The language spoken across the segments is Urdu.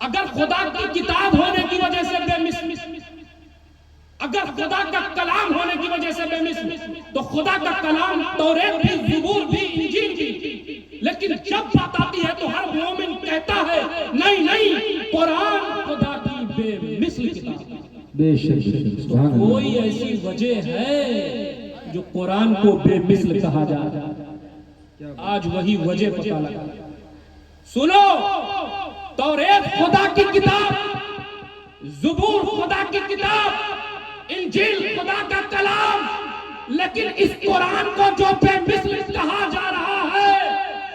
اگر خدا کی کتاب ہونے کی وجہ سے بے مثل، اگر خدا کا کلام ہونے کی وجہ سے بے مثل، تو خدا کا کلام توریت بھی، زبور بھی، انجیل بھی، لیکن جب بات آتی ہے تو ہر مومن کہتا ہے نہیں نہیں، قرآن خدا کی بے مثل کتاب ہے۔ بے شک سبحان اللہ۔ کوئی ایسی وجہ ہے جو قرآن کو بے مثل کہا جائے؟ آج وہی وجہ پتہ لگا۔ سنو، توریت خدا کی کتاب، زبور خدا کی کتاب، انجیل خدا کا کلام، لیکن اس قرآن کو جو بے مثل کہا جا رہا ہے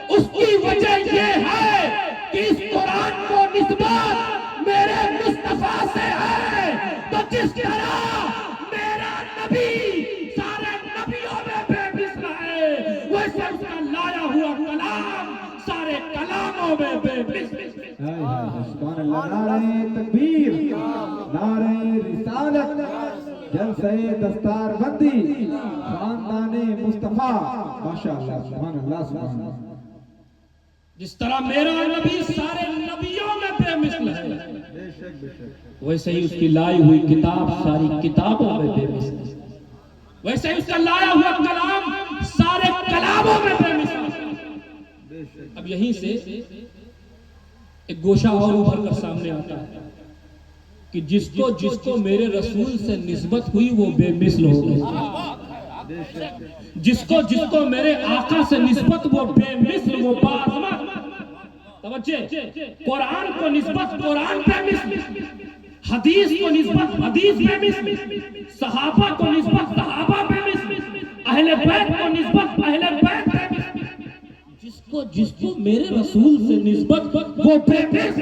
اس کی وجہ یہ ہے کہ اس قرآن کو نسبت میرے مصطفیٰ سے ہے۔ تو جس طرح میرا نبی سارے نبیوں میں بے مثل ہے، ویسے اس کا لایا ہوا کلام سارے کلاموں میں بے مثل ہے۔ سبحان اللہ۔ نعرہ تکبیر، نعرہ رسالت، جلسہ دستار بندی، خاندان مصطفیٰ، ماشاءاللہ سبحان اللہ سبحان اللہ۔ جس طرح میرا نبی سارے نبیوں میں بے مثل ہے، ویسے ہی اس کی لائی ہوئی کتاب ساری کتابوں میں بے مثل ہے، ویسے ہی اس کا لایا ہوا کلام سارے کلاموں میں بے مثل ہے۔ اب یہیں سے ایک گوشہ اور ابھر کر سامنے آتا ہے کہ جس کو میرے رسول سے نسبت ہوئی وہ بے مثل ہو گئے، جس کو میرے آقا سے نسبت وہ بے مثل، وہ باعظمت۔ توجہ، قرآن کو نسبت قرآن بے مثل، حدیث کو نسبت حدیث بے مثل، صحابہ کو نسبت صحابہ بے مثل، اہل بیت کو نسبت اہل بیت بے مثل، جس کو میرے رسول سے نسبت وہ بے مثل۔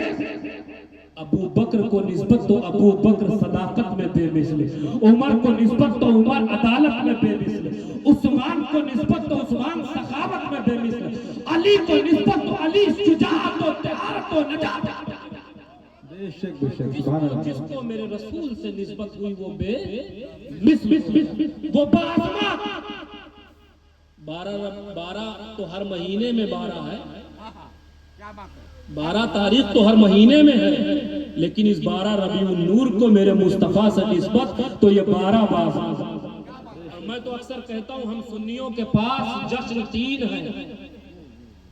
ابو بکر کو نسبت تو ابو بکر صداقت میں بے مثل، عمر کو نسبت تو عمر عدالت میں بے مثل، عثمان کو نسبت تو عثمان سخاوت میں بے مثل، علی کو نسبت تو علی شجاعت و طہارت و نجات۔ بے شک سبحان اللہ۔ جس کو میرے رسول سے نسبت ہوئی وہ بے مثل، وہ باعظمت۔ 12 تو ہر مہینے میں 12 ہے، 12 تاریخ تو ہر مہینے میں ہے، لیکن اس 12 ربیع النور کو میرے مصطفیٰ سے نسبت تو یہ 12 باعظمت۔ میں تو اکثر کہتا ہوں ہم سنیوں کے پاس جشن 3 ہیں،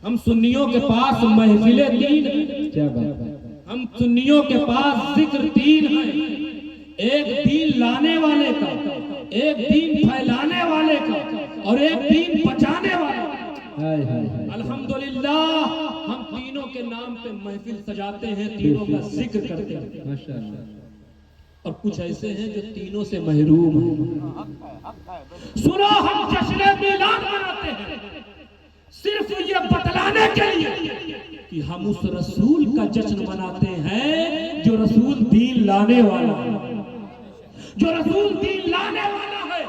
ہم سنیوں کے پاس محفلیں 3 ہیں، کیا بات ہے۔ ہم سنیوں کے پاس ذکر 3 ہیں، ایک دین لانے والے کا، ایک دین پھیلانے والے کا، اور ایک دین بچانے والے کا۔ الحمدللہ ہم تینوں کے نام پہ محفل سجاتے ہیں، تینوں کا ذکر کرتے ہیں، ماشاءاللہ۔ اور کچھ ایسے ہیں جو تینوں سے محروم ہیں۔ سنو، ہم جشن میلاد مناتے ہیں صرف یہ بتلانے کے لیے کہ ہم اس رسول کا جشن مناتے ہیں جو رسول دین لانے والا ہے، جو رسول دین لانے والا ہے۔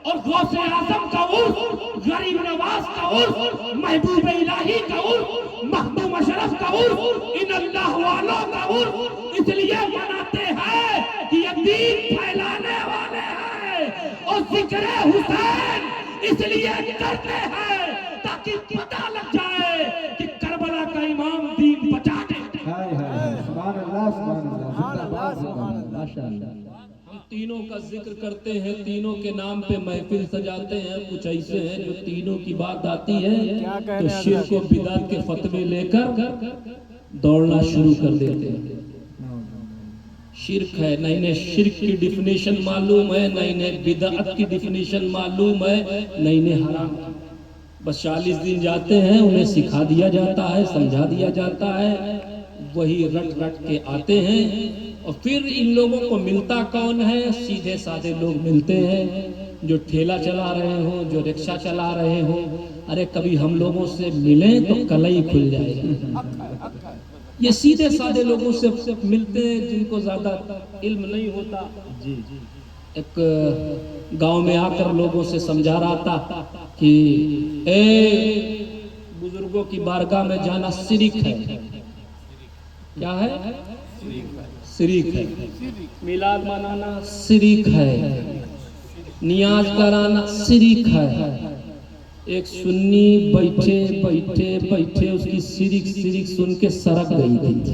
اور غوث اعظم کا عرس، غریب نواز کا عرس، محبوب الہی کا عرس، مخدوم اشرف کا عرس، ان اللہ والوں کا عرس اس لیے مناتے ہیں کہ یہ دین پھیلانے والے ہیں، اور ذکر حسین اس لیے کرتے ہیں تاکہ پتہ لگ جائے کہ کربلا کا امام دین بچانے۔ سبحان اللہ سبحان اللہ، زندہ باد سبحان اللہ، ماشاءاللہ۔ ہم تینوں کا ذکر کرتے ہیں، تینوں کے نام پہ محفل سجاتے ہیں۔ کچھ ایسے ہیں جو تینوں کی بات آتی ہے تو شرک و بدعت کے فتوے لے کر دوڑنا شروع کر دیتے ہیں۔ شرک ہے، نہ انہیں شرک کی ڈیفینیشن معلوم ہے، نہ انہیں بدعت کی ڈیفینیشن معلوم ہے، نہ انہیں حرام۔ بس 40 دن جاتے ہیں، انہیں سکھا دیا جاتا ہے، سمجھا دیا جاتا ہے، وہی رٹ رٹ کے آتے ہیں۔ اور پھر ان لوگوں کو ملتا کون ہے؟ سیدھے سادے لوگ ملتے ہیں جو ٹھیلا چلا رہے ہوں، جو رکشہ چلا رہے ہوں۔ ارے کبھی ہم لوگوں سے ملیں تو کلئی کھل جائے گی۔ یہ سیدھے سادے لوگوں سے ملتے ہیں جن کو زیادہ علم نہیں ہوتا۔ ایک گاؤں میں آ کر لوگوں سے سمجھا رہا تھا کہ اے بزرگوں کی بارگاہ میں جانا شرک ہے۔ کیا ہے؟ شرک ہے۔ میلاد منانا شرک ہے، نیاز کرانا شرک ہے۔ ایک سنی بیٹھے اس کی شرک سن کے سرک گئی تھی۔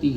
3।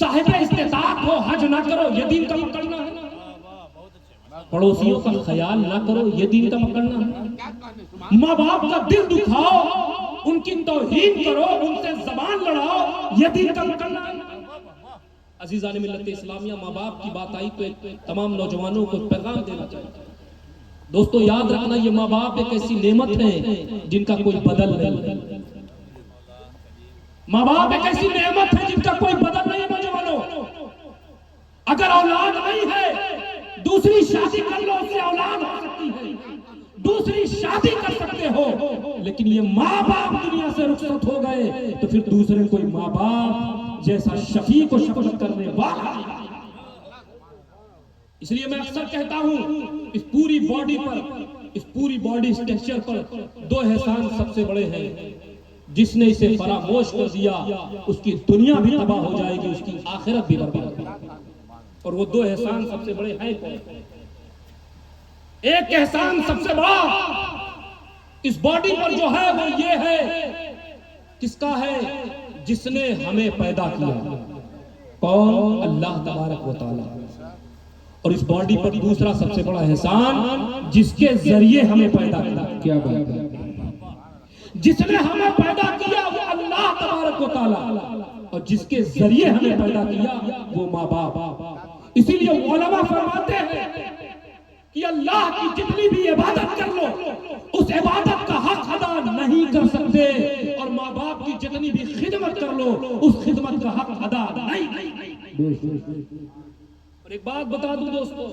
صاحب استطاعت ہو حج نہ کرو، یہ دین کا پکڑنا ہے۔ پڑوسیوں کا خیال نہ کرو، یہ دین کا پکڑنا ہے۔ ماں باپ کا دل دکھاؤ، ان کی توہین کرو، ان سے زبان لڑاؤ، یہ دین کا پکڑنا ہے۔ عزیزان ملت اسلامیہ، ماں باپ کی بات آئی تو ایک تمام نوجوانوں کو پیغام دینا چاہتا ہوں۔ دوستو یاد رکھنا، یہ ماں باپ ایک ایسی نعمت ہے جن کا کوئی بدل نہیں۔ ماں باپ ایک ایسی نعمت ہے جن کا کوئی بدل نہیں۔ نوجوانوں، اگر اولاد نہیں ہے دوسری شادی کر لو، اس سے اولاد ہو سکتی ہے، دوسری شادی کر سکتے ہو، لیکن یہ ماں باپ دنیا سے رخصت ہو گئے تو پھر دوسرے کوئی ماں باپ جیسا شفیع کو شفقت کرنے والا۔ اس لیے میں اکثر کہتا ہوں، اس پوری باڈی پر، اس پوری باڈی اسٹرکچر پر دو احسان سب سے بڑے ہیں۔ جس نے اسے فراموش کر دیا اس کی دنیا بھی تباہ ہو جائے گی، اس کی آخرت بھی برباد ہو جائے گی۔ اور وہ دو احسان سب سے بڑے ہیں کون؟ ایک احسان سب سے بڑا اس باڈی پر جو ہے وہ یہ ہے، کس کا ہے؟ جس نے ہمیں پیدا کیا۔ کون؟ اللہ تبارک و تعالی۔ اور اس باڈی پر دوسرا سب سے بڑا احسان، جس کے ذریعے ہمیں پیدا کیا۔ کیا بات ہے؟ جس نے ہمیں پیدا کیا وہ اللہ تبارک و تعالی، اور جس کے ذریعے ہمیں پیدا کیا وہ ماں باپ۔ اسی لیے علماء فرماتے ہیں کہ اللہ کی جتنی بھی عبادت کر لو اس عبادت کا حق ادا نہیں کر سکتے، اور ماں باپ کی جتنی بھی خدمت کر لو اس خدمت کا حق ادا نہیں۔ اور ایک بات بتا دوں دوستو،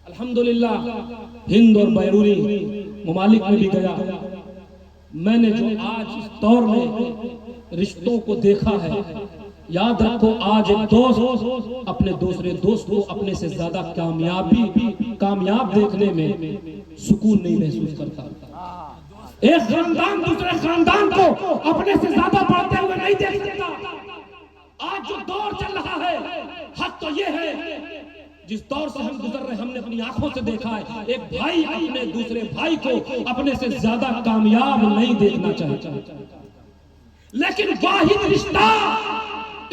الحمدللہ ہند اور بیرونی ممالک میں بھی گیا، میں نے جو آج اس دور میں رشتوں کو دیکھا ہے، یاد رکھو آج ایک دوست اپنے دوسرے دوست کو اپنے سے زیادہ کامیاب دیکھنے میں سکون نہیں محسوس کرتا۔ ایک خاندان دوسرے خاندان کو اپنے سے زیادہ بڑھتے ہوئے نہیں دیکھ سکتا۔ آج جو دور چل رہا ہے، حق تو یہ ہے، جس دور سے ہم گزر رہے ہم نے اپنی آنکھوں سے دیکھا ہے، ایک بھائی اپنے دوسرے بھائی کو اپنے سے زیادہ کامیاب نہیں دیکھنا چاہتا۔ لیکن واحد رشتہ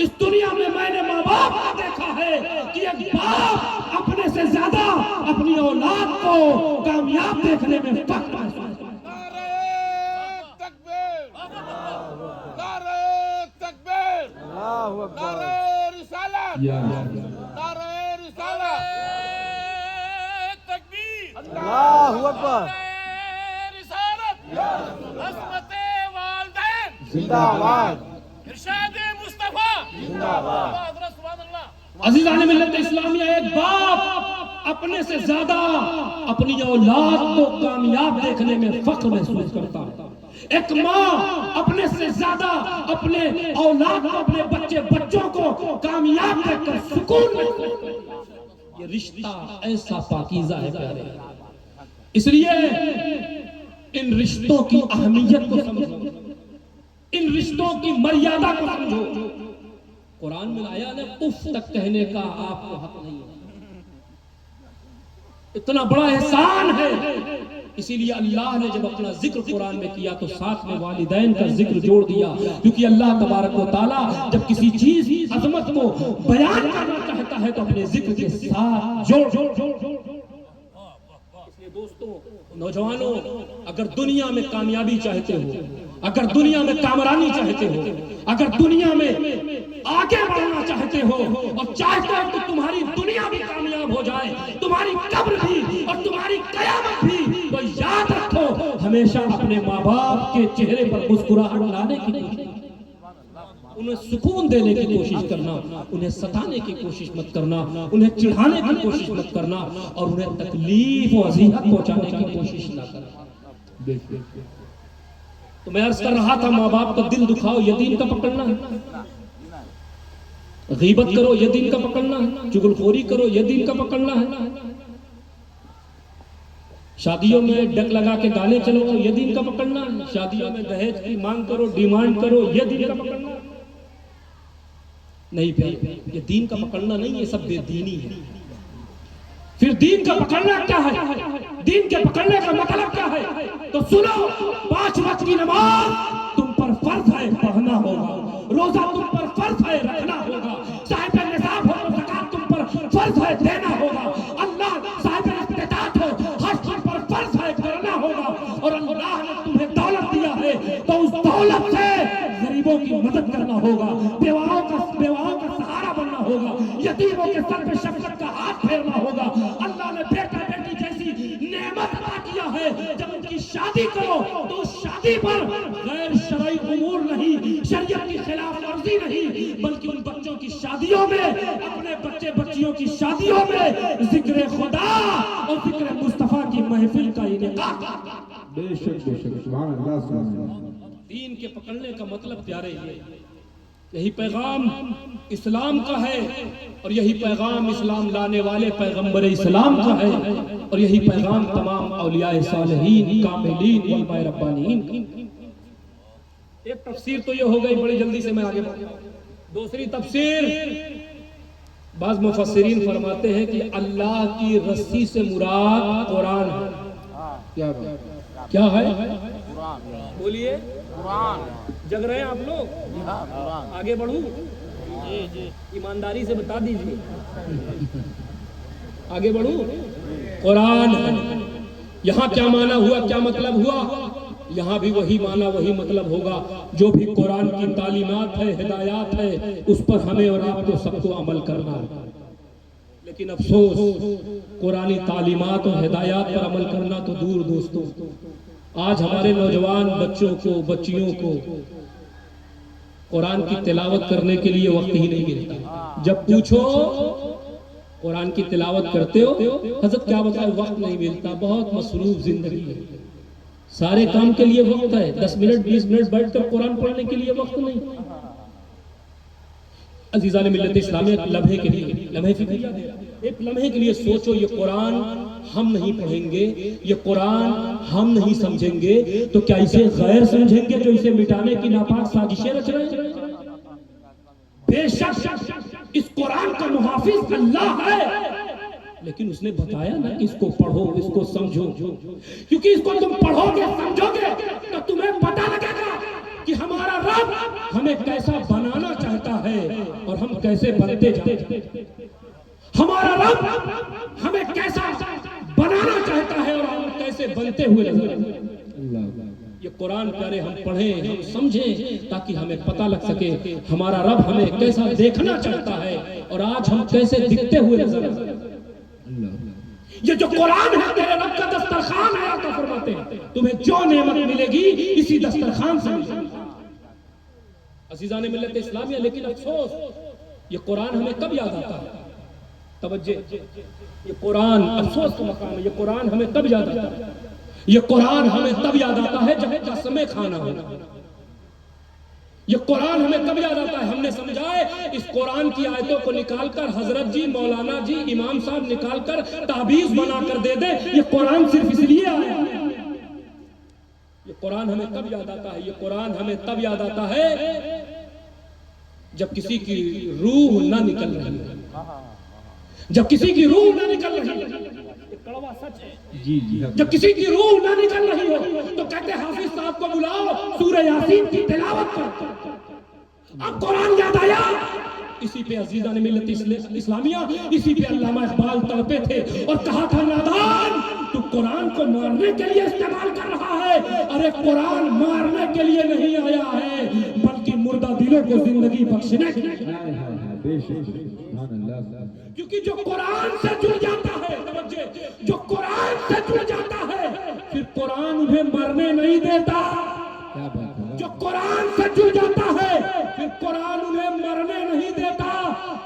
اس دنیا میں میں نے ماں باپ کا دیکھا ہے کہ ایک باپ اپنے سے زیادہ اپنی اولاد کو کامیاب دیکھنے میں فخر محسوس کرتا ہے۔ نعرہ تکبیر، نعرہ تکبیر، نعرہ رسالت، نعرہ رسالت، تکبیر، اللہ اکبر، رسالت، عظمت والدین زندہ باد، ارشاد مصطفیٰ زندہ باد۔ عزیزان ملت اسلامیہ، ایک باپ اپنے سے زیادہ اپنی اولاد کو کامیاب دیکھنے میں فخر محسوس کرتا ہے۔ ایک ماں اپنے سے زیادہ اپنے اولاد کو، اپنے بچوں کو کامیاب دیکھ کر سکون محسوس کرتا ہے۔ یہ رشتہ ایسا پاکیزہ ہے پیارے، اس لیے ان رشتوں کی اہمیت کو سمجھو، ان رشتوں کی مریادہ کو سمجھو۔ قرآن میں آیا نا، اف تک کہنے کا آپ کو حق نہیں ہے، اتنا بڑا احسان ہے۔ اسی لیے اللہ نے جب اپنا ذکر قرآن میں کیا تو ساتھ میں والدین کا ذکر جوڑ دیا، کیونکہ اللہ تبارک و تعالیٰ جب کسی چیز عظمت کو بیان کرنا چاہتا ہے تو اپنے ذکر کے ساتھ جوڑ۔ اس لیے دوستوں، نوجوانوں، اگر دنیا میں کامیابی چاہتے ہو، اگر دنیا میں کامرانی چاہتے ہو، اگر دنیا میں آگے بڑھنا چاہتے ہو اور چاہتے ہو کہ تمہاری دنیا بھی کامیاب ہو جائے، تمہاری قبر بھی اور تمہاری قیامت بھی، تو یاد رکھو ہمیشہ اپنے ماں باپ کے چہرے پر مسکراہٹ لانے کی کوشش کرنا، انہیں سکون دینے کی کوشش کرنا، انہیں ستانے کی کوشش مت کرنا، انہیں چڑھانے کی کوشش مت کرنا، اور انہیں تکلیف و اذیت پہنچانے کی کوشش نہ کرنا۔ تو میں عرض کر رہا تھا، ماں باپ کا دل دکھاؤ، یہ دین کا پکڑنا ہے۔ غیبت کرو، یہ دین کا پکڑنا ہے۔ چغلخوری کرو، یہ دین کا پکڑنا ہے۔ شادیوں میں ڈک لگا کے گانے چلو، یہ دین کا پکڑنا ہے۔ شادیوں میں دہیج کی مانگ کرو، ڈیمانڈ کرو، یہ دین کا پکڑنا ہے۔ نہیں بھائی، یہ دین کا پکڑنا نہیں، یہ سب بے دینی ہے۔ پھر دین کا پکڑنا کیا ہے؟ دین کے پکڑنے کا مطلب کیا ہے؟ تو سنو، 5 وقت کی نماز تم پر فرض ہے پڑھنا ہوگا، روزہ تم پر فرض ہے رکھنا ہوگا، صاحب فرض ہے دینا ہوگا، اللہ صاحب استطاعت ہو ہر چیز پر فرض ہے کرنا ہوگا، اور اللہ نے تمہیں دولت دیا ہے تو اس دولت سے غریبوں کی مدد کرنا ہوگا، بیواؤں کا سہارا بننا ہوگا، یتیموں کے سر پہ شفقت کا ہاتھ پھیرنا ہوگا۔ اللہ نے بیٹا بیٹی جیسی نعمت عطا کیا ہے، جب ان کی شادی کرو تو اس شادی پر غیر شرعی امور نہیں، شریعت کی خلاف ورزی نہیں، بلکہ ان بچوں کی شادیوں میں، اپنے بچے بچیوں کی شادیوں میں ذکر خدا اور ذکر مصطفیٰ کی محفل کا انعقاد۔ بے شک سبحان اللہ سبحان اللہ۔ دین کے پکڑنے کا مطلب پیارے یہی پیغام اسلام کا ہے، اور یہی پیغام اسلام لانے والے پیغمبر اسلام کا ہے، اور یہی پیغام تمام اولیاء صالحین کاملین علماء ربانیین کی۔ ایک تفسیر تو یہ ہو گئی، بڑی جلدی سے میں آگے بڑھوں۔ دوسری تفسیر، بعض مفسرین فرماتے ہیں کہ اللہ کی رسی سے مراد قرآن ہے۔ کیا ہے؟ بولیے، جگ رہے ہیں آپ لوگ؟ آگے بڑھوں؟ ایمانداری سے بتا دیجیے، آگے بڑھوں؟ قرآن ہے۔ یہاں کیا معنی ہوا، کیا مطلب ہوا؟ یہاں بھی وہی معنی وہی مطلب ہوگا، جو بھی قرآن کی تعلیمات ہے، ہدایات ہے، اس پر ہمیں اور آپ کو سب کو عمل کرنا ہے۔ لیکن افسوس، قرآنی تعلیمات اور ہدایات پر عمل کرنا تو دور دوستوں، آج ہمارے نوجوان بچوں کو، بچیوں کو قرآن کی تلاوت کرنے کے لیے وقت ہی نہیں ملتا۔ جب پوچھو قرآن کی تلاوت کرتے ہو، حضرت کیا بتائے، وقت نہیں ملتا، بہت مصروف زندگی ہے، سارے کام کے لیے وقت ہے، 10 منٹ 20 منٹ بیٹھ کر قرآن پڑھنے کے لیے وقت نہیں۔ عزیزان ملت اسلامیہ، لمحے کے لیے، لمحے فکریہ دے رہا، ایک لمحے کے لیے سوچو، یہ قرآن ہم نہیں پڑھیں گے، یہ قرآن ہم نہیں سمجھیں گے تو کیا اسے غیر سمجھیں گے جو اسے مٹانے کی ناپاک سازشیں رچ رہے ہیں؟ بے شک اس قرآن کا محافظ اللہ ہے، لیکن اس نے بتایا نا کہ اس کو پڑھو، اس کو سمجھو، کیونکہ اس کو تم پڑھو گے، سمجھو گے تو تمہیں پتہ لگے گا کہ ہمارا رب ہمیں کیسا بنانا چاہتا ہے اور ہم کیسے بنتے جاتے ہیں۔ ہمارا رب ہمیں کیسا بنانا چاہتا ہے اور ہم کیسے بنتے ہوئے نظر آتے ہیں۔ یہ قرآن پیارے ہم پڑھیں، ہم سمجھیں، تاکہ ہمیں پتہ لگ سکے ہمارا رب ہمیں کیسا دیکھنا چاہتا ہے اور آج ہم کیسے دکھتے ہوئے نظر آتے ہیں۔ یہ جو قرآن ہے تیرے رب کا دسترخوان ہے، آقا فرماتے ہیں تمہیں جو نعمت ملے گی اسی دسترخوان سے ملے گی۔ عزیزان ملت اسلامیہ، لیکن افسوس یہ قرآن ہمیں کب یاد آتا ہے؟ توجہ، یہ قرآن افسوس کا مقام ہے، یہ قرآن ہمیں تب یاد آتا ہے، یہ قرآن ہمیں تب یاد آتا ہے جب قسمیں کھانا ہو۔ یہ قرآن ہمیں کب یاد آتا ہے؟ ہم نے سمجھا ہے اس قرآن کی آیتوں کو نکال کر حضرت جی، مولانا جی، امام صاحب نکال کر تعبیز بنا کر دے دے، یہ قرآن صرف اس لیے آیا ہے۔ یہ قرآن ہمیں کب یاد آتا ہے؟ یہ قرآن ہمیں تب یاد آتا ہے جب کسی کی روح نہ نکل رہی ہے، جب کسی کی روح نہ نکل رہی ہے، کڑوا سچ ہے، جب کسی کی روح نہ نکل رہی ہو تو کہتے حافظ صاحب کو بلاؤ، سورہ یاسین کی تلاوت کرو۔ اب قرآن یاد آیا، اسی پہ عزیزان ملت اسلامیہ، اسی پہ علامہ اقبال تڑپے تھے اور کہا تھا نادان تو قرآن کو مارنے کے لیے استعمال کر رہا ہے۔ ارے قرآن مارنے کے لیے نہیں آیا ہے بلکہ مردہ دلوں کو زندگی بخشنے کے لیے۔ کیونکہ جو قرآن سے جڑ جاتا ہے، جو قرآن سے جڑ جاتا ہے، پھر قرآن انہیں مرنے نہیں دیتا۔ جو قرآن سے جڑ جاتا ہے پھر قرآن انہیں مرنے نہیں دیتا۔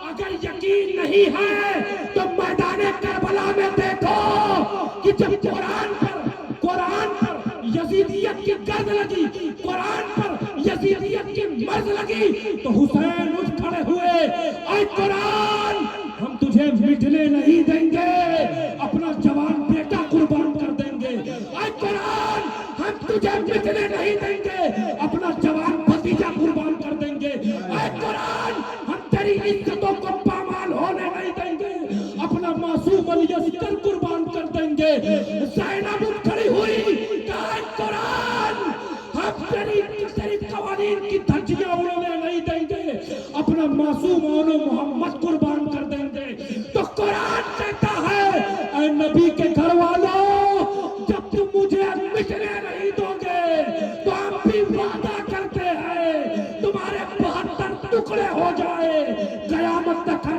اگر یقین نہیں ہے تو میدان کربلا میں دیکھو کہ جب قرآن پر یزیدیت کی گرد لگی، قرآن پر یزیدیت کی مرض لگی تو حسین اٹھ کھڑے ہوئے، اے قرآن ہم تجھے مٹنے نہیں دیں گے، اپنا جوان بیٹا قربان کر دیں گے۔ اے قرآن ہم تجھے مٹنے نہیں دیں گے، اپنا جوان بھتیجا قربان کر دیں گے۔ اے قرآن ہم تیری عزتوں کو پامال ہونے نہیں دیں گے، اپنا معصوم علی اصغر قربان کر دیں گے۔ زینب اٹھ کھڑی ہوئی کہ اے قرآن ہم تیری قوانین کی دھجیاں اڑنے نہیں دیں گے، اپنا معصوم آن محمد قربان کر دیں گے۔ تو قرآن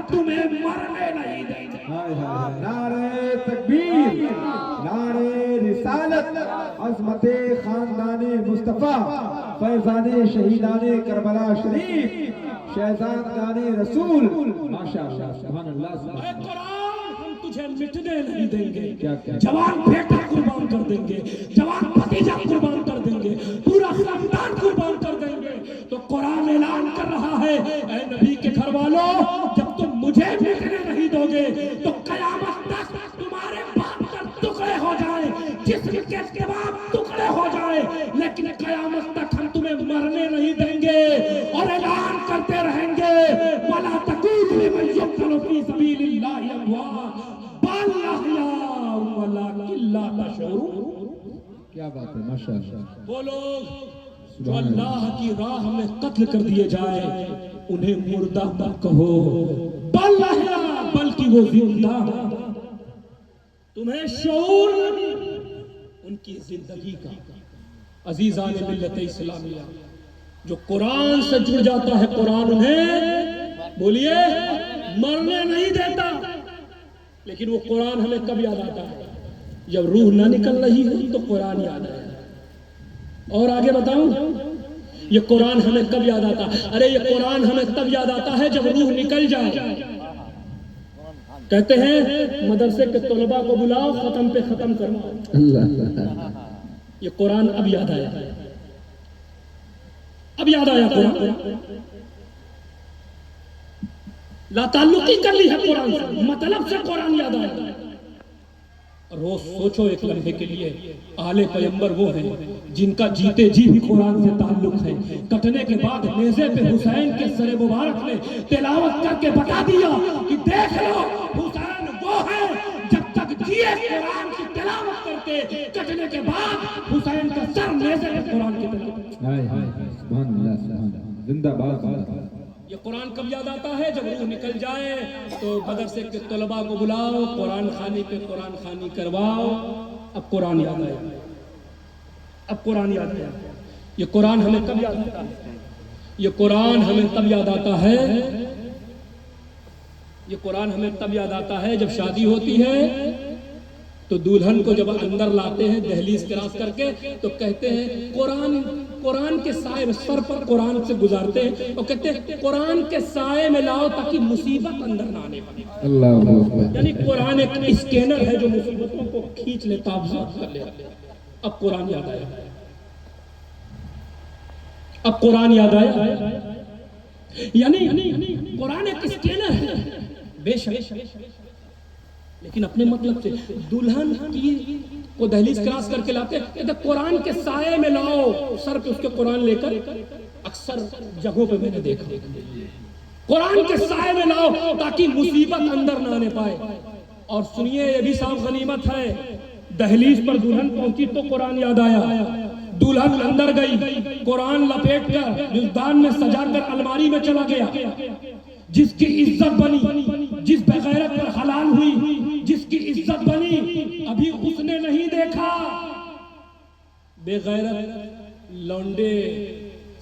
تمہیں مرنے نہیں دیں گے. ہائے ہائے. نعرہ تکبیر، نعرہ رسالت، عظمت خاندان مصطفیٰ، فیضان شہیدان کربلا شریف، شہزادگان رسول. ماشاءاللہ، سبحان اللہ، سبحان اے اللہ. قرآن ہم تجھے مٹنے نہیں دیں گے. کیا کیا؟ جوان بیٹا قربان کر دیں گے، جوان بھتیجا قربان کر دیں گے، پورا خاندان قربان کر دیں گے. تو قرآن اعلان کر رہا ہے اے نبی کے گھر والوں، جب تم مجھے مٹنے نہیں دو گے تو قیامت تک تمہارے باپ پر ٹکڑے ہو جائیں، جسم کے تمام ٹکڑے ہو جائیں، لیکن قیامت تک ہم تمہیں مرنے نہیں دیں گے. اور اعلان کرتے رہیں گے وَلَا تَقُولُوا لِمَن يُقْتَلُ فِي سَبِيلِ اللَّهِ أَمْوَاتٌ بَلْ أَحْيَاءٌ وَلَٰكِن لَّا تَشْعُرُونَ. کیا بات ہے، ماشاءاللہ. وہ لوگ جو اللہ کی راہ میں قتل کر دیے جائے انہیں مردہ مت کہو، بل احیاء، بلکہ وہ زندہ ہیں. تمہیں شعور نہیں ان کی زندگی کا. عزیزان ملت اسلامیہ، جو قرآن سے جڑ جاتا ہے قرآن انہیں بولیے مرنے نہیں دیتا. لیکن وہ قرآن ہمیں کب یاد آتا ہے؟ جب روح نہ نکل رہی ہے تو قرآن یاد آئے. اور آگے بتاؤں یہ قرآن ہمیں کب یاد آتا ہے؟ ارے یہ قرآن ہمیں تب یاد آتا ہے جب روح نکل جائے. کہتے ہیں مدرسے کے طلباء کو بلاؤ، ختم پہ ختم کرواؤ. یہ قرآن اب یاد آیا، اب یاد آیا قرآن. لا تعلقی کر لی ہے قرآن سے، مطلب سے قرآن یاد آیا. روز سوچو ایک لمحے کے لیے، آل پیغمبر وہ ہیں جن کا جیتے جی بھی قرآن سے تعلق ہے. کٹنے کے بعد نیزے پہ حسین کے سر مبارک نے تلاوت کر کے بتا دیا کہ دیکھ لو حسین وہ ہے، جب تک جیے قرآن کی تلاوت کرتے، کٹنے کے بعد حسین کا سر نیزے پہ قرآن کی تلاوت. ہائے ہائے، سبحان اللہ، سبحان اللہ. زندہ باد. یہ قرآن کب یاد آتا ہے؟ جب روح نکل جائے تو مدرسے کے طلباء کو بلاؤ، قرآن خوانی پہ قرآن خوانی کرواؤ. اب قرآن یاد آیا، اب قرآن یاد آیا. یہ قرآن ہمیں کب یاد آتا ہے؟ یہ قرآن ہمیں تب یاد آتا ہے، یہ قرآن ہمیں تب یاد آتا ہے جب شادی ہوتی ہے تو دلہن کو جب اندر لاتے ہیں دہلیز کراس کر کے تو کہتے ہیں قرآن کے سائے سر پر قرآن سے گزارتے ہیں اور کہتے ہیں قرآن کے سائے میں لاؤ تاکہ مصیبت اندر نہ آنے پائے. اللہ اکبر. یعنی قرآن ایک اسکینر ہے جو مصیبتوں کو کھینچ لے، قابض کر لے. اب قرآن یاد آیا، اب قرآن یاد آیا. یعنی قرآن ایک اسکینر ہے بے شک، لیکن اپنے مطلب سے دلہن کی کو دہلیز کراس کر کے لاتے ہیں قرآن کے سائے میں لاؤ، سر پہ اس کے قرآن لے کر. اکثر جگہوں پہ میں نے دیکھا قرآن کے سائے میں لاؤ تاکہ مصیبت اندر نہ آنے پائے. اور سنیے یہ بھی صاحب غنیمت ہے، دہلیز پر دلہن پہنچی تو قرآن یاد آیا. دلہن اندر گئی، قرآن لپیٹ کر گلدان میں سجا کر الماری میں چلا گیا. جس کی عزت بنی، جس بغیرت پر حلال ہوئی، جس کی عزت بنی، ابھی اس نے نہیں دیکھا بے غیرت لونڈے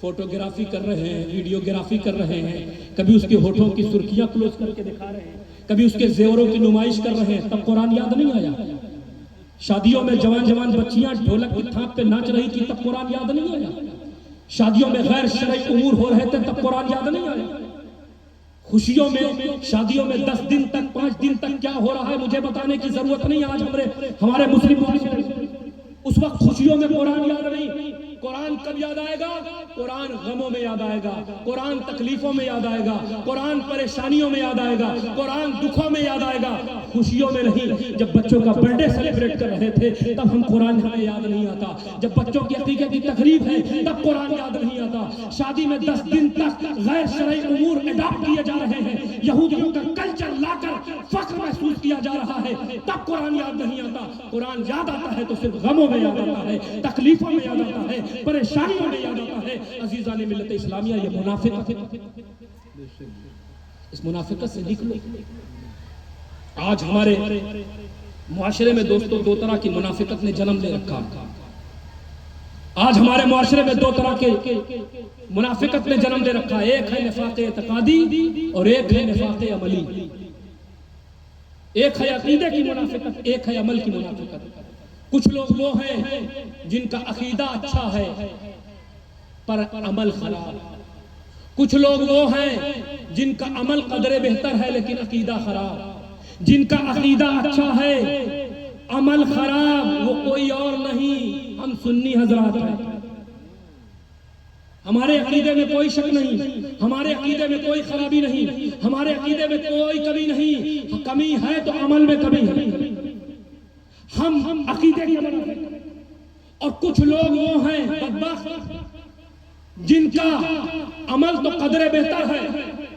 فوٹوگرافی کر رہے ہیں، ویڈیوگرافی کر رہے ہیں، کبھی اس کے ہونٹوں کی سرخیاں کلوز کر کے دکھا رہے ہیں، کبھی اس کے زیوروں کی نمائش کر رہے ہیں. تب قرآن یاد نہیں آیا؟ شادیوں میں جوان بچیاں ڈھولک کی تھاپ پہ ناچ رہی تھی، تب قرآن یاد نہیں آیا؟ شادیوں میں غیر شرعی امور ہو رہے تھے، تب قرآن یاد نہیں آیا؟ خوشیوں میں، شادیوں میں 10 دن تک 5 دن تک کیا ہو رہا ہے مجھے بتانے کی ضرورت نہیں. آج ہمارے مسلم اس وقت خوشیوں میں قرآن یاد نہیں. قرآن کب یاد آئے گا؟ قرآن غموں میں یاد آئے گا، قرآن تکلیفوں میں یاد آئے گا، قرآن پریشانیوں میں یاد آئے گا، قرآن دکھوں میں یاد آئے گا، خوشیوں میں نہیں. جب بچوں کا برتھ ڈے سیلیبریٹ کر رہے تھے تب ہم قرآن ہمیں یاد نہیں آتا. جب بچوں کی عقیقے کی تقریب ہے تب قرآن یاد نہیں آتا. شادی میں 10 دن تک غیر شرعی امور اڈاپٹ کیے جا رہے ہیں، یہودیوں کا کلچر لا کر فخر محسوس کیا جا رہا ہے، تب قرآن یاد نہیں آتا. قرآن یاد آتا ہے تو صرف غموں میں یاد آتا ہے، تکلیفوں میں یاد آتا ہے، پریشانیوں میں یاد آتا ہے. عزیزان ملت اسلامیہ، یہ منافقت، اس منافقت سے نکلو. آج ہمارے معاشرے میں دوستوں 2 طرح کی منافقت نے جنم لے رکھا. آج ہمارے معاشرے میں دو طرح کے منافقت نے جنم دے رکھا ہے، ایک ہے نفاق اعتقادی اور ایک ہے نفاق عملی. ایک ہے عقیدے کی منافقت، ایک ہے عمل کی منافقت. کچھ لوگ وہ ہیں جن کا عقیدہ اچھا ہے پر عمل خراب. کچھ لوگ وہ ہیں جن کا عمل قدرے بہتر ہے لیکن عقیدہ خراب. جن کا عقیدہ اچھا ہے عمل خراب، وہ کوئی اور نہیں، ہم سنی حضرات ہیں. ہمارے عقیدے میں کوئی شک نہیں، ہمارے عقیدے میں کوئی خرابی نہیں، ہمارے عقیدے میں کوئی کمی نہیں. کمی ہے تو عمل میں کمی ہے. ہم عقیدے کے منافق. اور کچھ لوگ وہ ہیں بدبخت جن کا عمل تو قدرے بہتر ہے،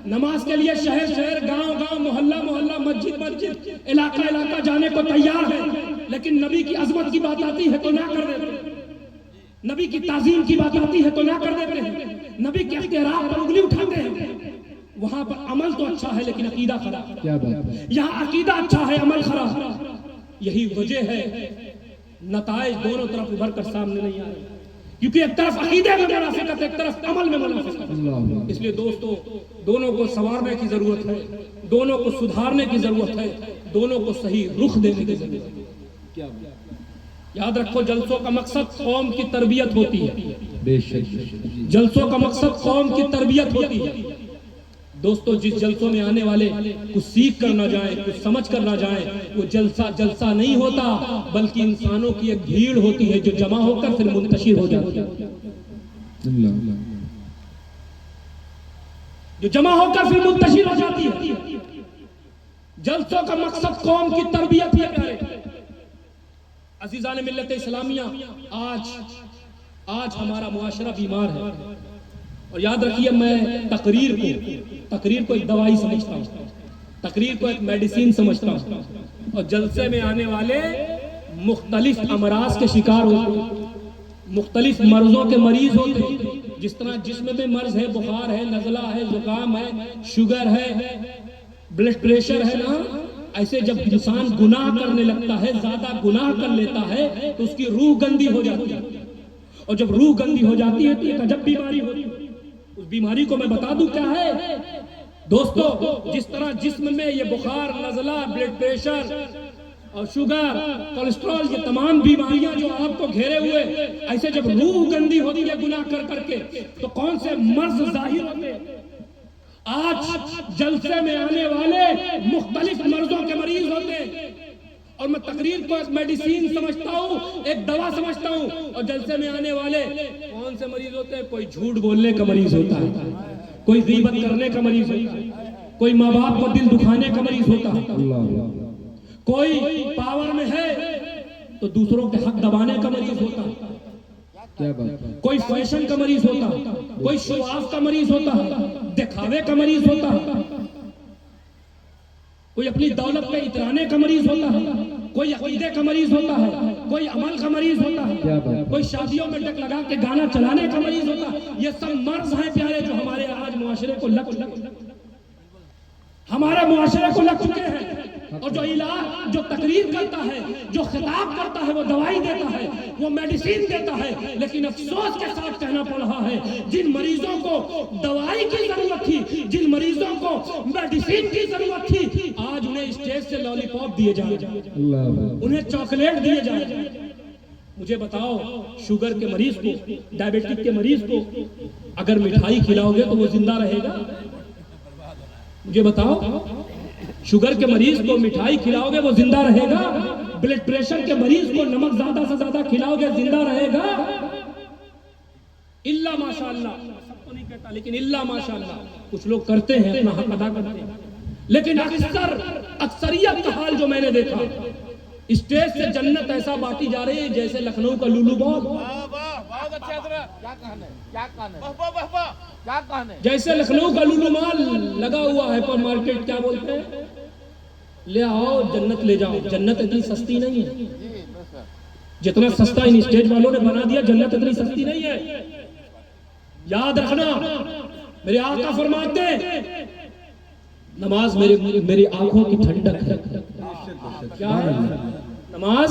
نماز کے لیے شہر شہر، گاؤں گاؤں، محلہ محلہ، مسجد مسجد، علاقہ علاقہ جانے کو تیار ہے، لیکن نبی کی عظمت کی بات آتی ہے تو نہ کر دیتے، نبی کی تعظیم کی بات آتی ہے تو نہ کر دیتے ہیں، نبی کے اختیارات پر انگلی اٹھاتے ہیں. وہاں پر عمل تو اچھا ہے لیکن عقیدہ خراب. کیا بات ہے. یہاں عقیدہ اچھا ہے، عمل خراب. یہی وجہ ہے نتائج دونوں طرف ابھر کر سامنے نہیں آ رہے، کیونکہ ایک طرف عقیدے میں منافقت، ایک طرف عمل میں منافقت. اس لیے دوستو، دونوں کو سنوارنے کی ضرورت ہے، دونوں کو سدھارنے کی ضرورت ہے، دونوں کو صحیح رخ دینے کی ضرورت ہے. یاد رکھو، جلسوں کا مقصد قوم کی تربیت ہوتی ہے. بے شک. جلسوں کا مقصد قوم کی تربیت ہوتی ہے. دوستو، جس جلسوں میں آنے والے کچھ سیکھ کر نہ جائیں، کچھ سمجھ کر نہ جائیں، وہ جلسہ نہیں ہوتا، بلکہ انسانوں کی ایک بھیڑ ہوتی ہے جو جمع ہو کر پھر منتشر ہو جاتی ہے. جو جمع ہو کر پھر منتشر ہو جاتی ہے. جلسوں کا مقصد قوم کی تربیت ہے. پیارے عزیزان ملت اسلامیہ، آج ہمارا معاشرہ بیمار ہے. اور یاد رکھیے، میں تقریر کو ایک دوائی سمجھتا ہوں، تقریر کو ایک میڈیسین سمجھتا ہوں. اور جلسے میں آنے والے مختلف امراض کے شکار ہوتے ہیں، مختلف مرضوں کے مریض ہوتے ہیں. جس طرح جسم میں مرض ہے، بخار ہے، نزلہ ہے، زکام ہے، شوگر ہے، بلڈ پریشر ہے نا، ایسے جب انسان گناہ کرنے لگتا ہے، زیادہ گناہ کر لیتا ہے تو اس کی روح گندی ہو جاتی ہے. اور جب روح گندی ہو جاتی ہے تو ایک عجب بیماری ہوتی ہے. اس بیماری کو میں بتا دوں کیا ہے دوستو. جس طرح جسم میں یہ بخار، نزلہ، بلڈ پریشر اور شوگر، کولیسٹرول، یہ تمام بیماریاں جو آپ کو گھیرے ہوئے، ایسے جب روح گندی ہوتی ہے گناہ کر کر کے تو کون سے مرض ظاہر ہوتے ہیں. آج جلسے میں آنے والے مختلف مرضوں کے مریض ہوتے ہیں. اور میں تقریر کو ایک میڈیسین سمجھتا ہوں، ایک دوا سمجھتا ہوں. اور جلسے میں آنے والے کون سے مریض ہوتے ہیں؟ کوئی جھوٹ بولنے کا مریض ہوتا ہے، کوئی غیبت کرنے کا مریض ہوتا ہے، کوئی ماں باپ کو دل دکھانے کا مریض ہوتا ہے، کوئی پاور میں ہے تو دوسروں کے حق دبانے کا مریض ہوتا ہے، کوئی فیشن کا مریض ہوتا ہے، کوئی شو آف کا مریض ہوتا ہے، دکھاوے کا مریض ہوتا ہے، کوئی اپنی دولت پہ اترانے کا مریض ہوتا ہے، کوئی عقیدے کا مریض ہوتا ہے، کوئی عمل کا مریض ہوتا ہے، کوئی شادیوں میں ڈک لگا کے گانا چلانے کا مریض ہوتا ہے. یہ سب مرض ہیں پیارے جو ہمارے آج معاشرے کو ہمارے معاشرے کو لگ چکے ہیں. اور جو علاج، جو تقریر کرتا ہے، جو خطاب کرتا ہے، وہ دوائی دیتا ہے، وہ میڈیسین دیتا ہے. لیکن افسوس کے ساتھ کہنا پڑ رہا ہے، جن مریضوں کو دوائی کی ضرورت تھی، جن مریضوں کو میڈیسین کی ضرورت تھی، آج انہیں اسٹیج سے لالی پاپ دیے جا رہے ہیں، انہیں چاکلیٹ دیے جا رہے ہیں. مجھے بتاؤ، شوگر کے مریض کو، ڈائبیٹک کے مریض کو اگر مٹھائی کھلاؤ گے تو وہ زندہ رہے گا؟ مجھے بتاؤ، شوگر کے مریض کو مٹھائی کھلاؤ گے وہ زندہ رہے گا؟ بلڈ پریشر کے مریض کو نمک زیادہ سے زیادہ کھلاؤ گے زندہ رہے گا؟ اللہ ماشاءاللہ، سب کو نہیں کہتا لیکن اللہ ماشاءاللہ کچھ لوگ کرتے ہیں، اپنا حق ادا کرتے ہیں. لیکن اکثریت کا حال جو میں نے دیکھا، اسٹیج سے جنت ایسا بانٹی جا رہی ہے جیسے لکھنؤ کا لولو بال. جیسے لکھنؤ کا لولو مال لگا ہوا ہے پر مارکیٹ، کیا بولتے ہیں، لے آؤ جنت لے جاؤ. جنت اتنی سستی نہیں ہے جتنا سستا ان اسٹیج والوں نے بنا دیا. جنت اتنی سستی نہیں ہے. یاد رکھنا، میرے آقا فرماتے ہیں نماز میری آنکھوں کی ٹھنڈک ہے. کیا ہے نماز؟